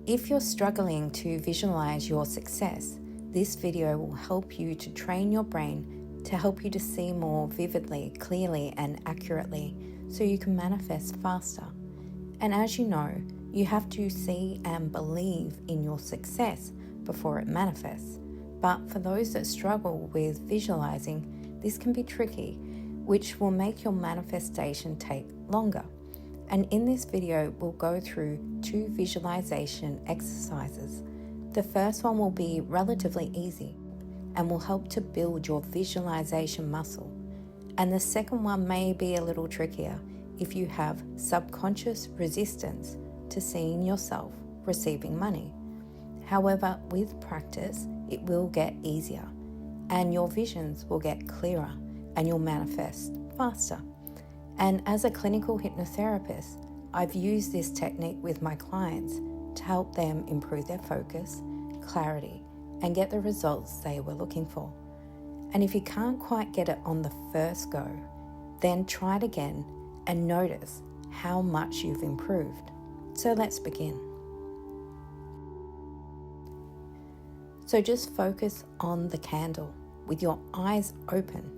If you're struggling to visualize your success, this video will help you to train your brain to help you to see more vividly, clearly, and accurately so you can manifest faster. And as you know, you have to see and believe in your success before it manifests. But for those that struggle with visualizing, this can be tricky, which will make your manifestation take longer. And in this video, we'll go through 2 visualization exercises. The first one will be relatively easy and will help to build your visualization muscle. And the second one may be a little trickier if you have subconscious resistance to seeing yourself receiving money. However, with practice, it will get easier and your visions will get clearer and you'll manifest faster. And as a clinical hypnotherapist, I've used this technique with my clients to help them improve their focus, clarity, and get the results they were looking for. And if you can't quite get it on the first go, then try it again and notice how much you've improved. So let's begin. So just focus on the candle with your eyes open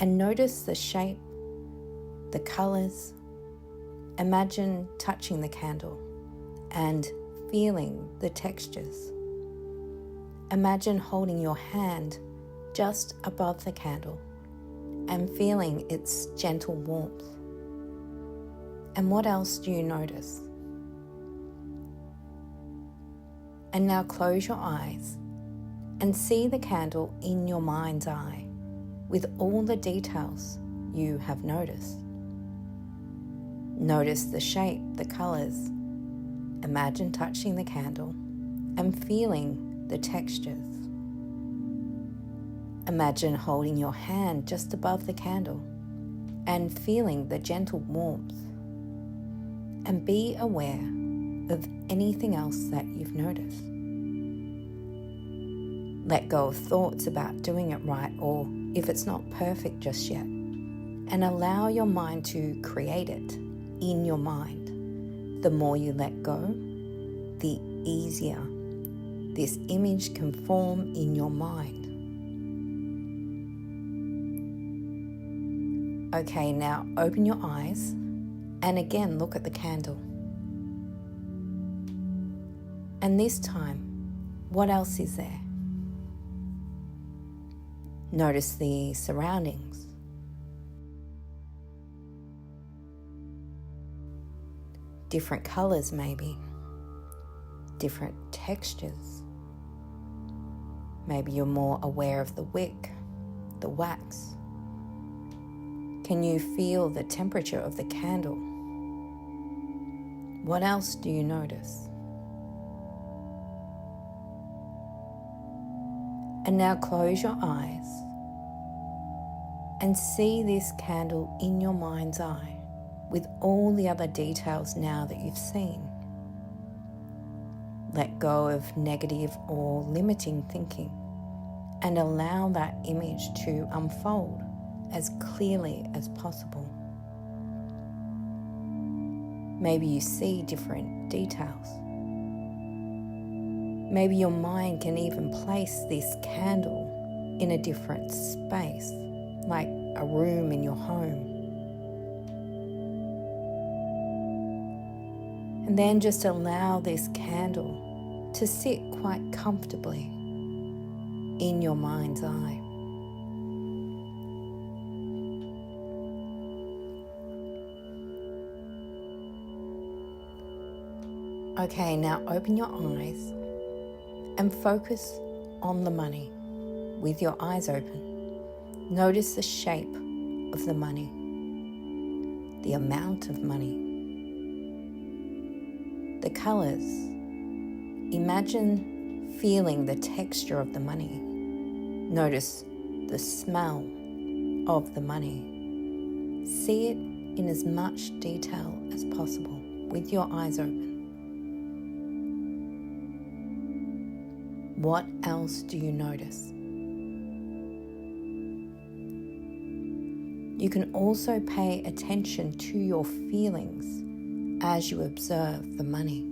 and notice the shape, the colors. Imagine touching the candle and feeling the textures. Imagine holding your hand just above the candle and feeling its gentle warmth. And what else do you notice? And now close your eyes and see the candle in your mind's eye with all the details you have noticed. Notice the shape, the colors. Imagine touching the candle and feeling the textures. Imagine holding your hand just above the candle and feeling the gentle warmth. And be aware of anything else that you've noticed. Let go of thoughts about doing it right or if it's not perfect just yet, and allow your mind to create it in your mind. The more you let go, the easier this image can form in your mind. Okay, now open your eyes and again look at the candle. And this time, what else is there? Notice the surroundings. Different colors maybe. Different textures. Maybe you're more aware of the wick, the wax. Can you feel the temperature of the candle? What else do you notice? And now close your eyes and see this candle in your mind's eye with all the other details now that you've seen. Let go of negative or limiting thinking and allow that image to unfold as clearly as possible. Maybe you see different details. Maybe your mind can even place this candle in a different space, like a room in your home. And then just allow this candle to sit quite comfortably in your mind's eye. Okay, now open your eyes and focus on the money with your eyes open. Notice the shape of the money, the amount of money, the colors. Imagine feeling the texture of the money. Notice the smell of the money. See it in as much detail as possible with your eyes open. What else do you notice? You can also pay attention to your feelings as you observe the money.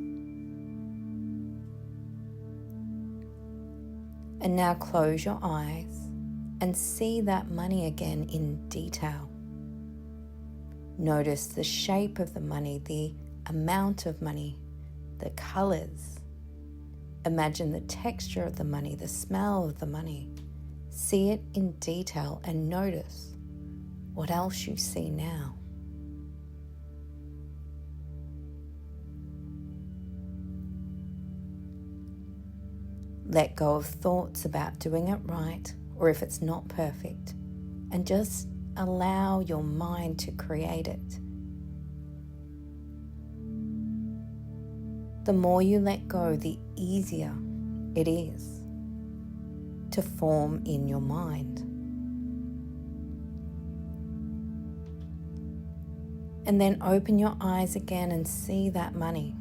And now close your eyes and see that money again in detail. Notice the shape of the money, the amount of money, the colors. Imagine the texture of the money, the smell of the money. See it in detail and notice what else you see now. Let go of thoughts about doing it right or if it's not perfect, and just allow your mind to create it. The more you let go, the easier it is to form in your mind. And then open your eyes again and see that money.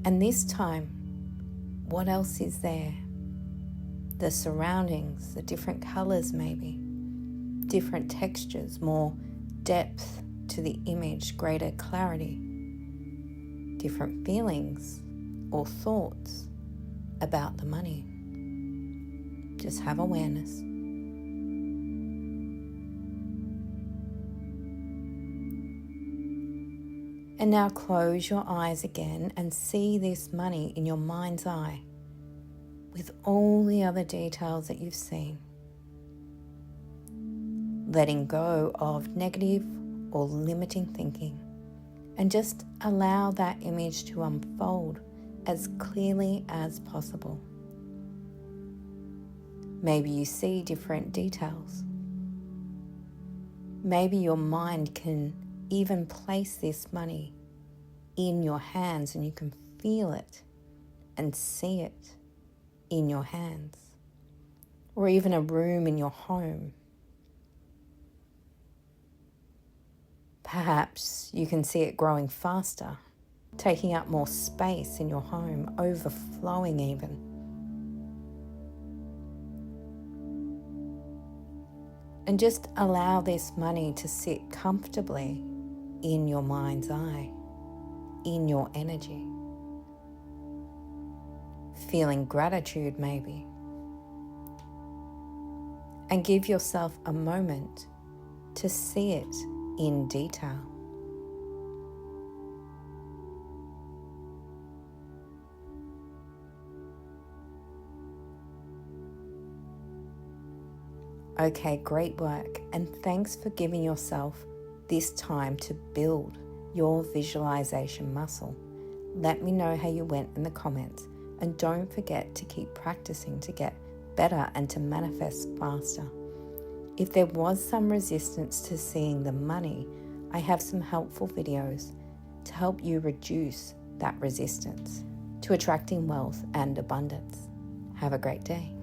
And this time, what else is there? The surroundings, the different colors maybe, different textures, more depth to the image, greater clarity, different feelings or thoughts about the money. Just have awareness. And now close your eyes again and see this money in your mind's eye with all the other details that you've seen. Letting go of negative or limiting thinking, and just allow that image to unfold as clearly as possible. Maybe you see different details. Maybe your mind can even place this money in your hands and you can feel it and see it in your hands, or even a room in your home. Perhaps you can see it growing faster, taking up more space in your home, overflowing even. And just allow this money to sit comfortably in your mind's eye, in your energy. Feeling gratitude maybe. And give yourself a moment to see it in detail. Okay, great work, and thanks for giving yourself this time to build your visualization muscle. Let me know how you went in the comments, and don't forget to keep practicing to get better and to manifest faster. If there was some resistance to seeing the money, I have some helpful videos to help you reduce that resistance to attracting wealth and abundance. Have a great day.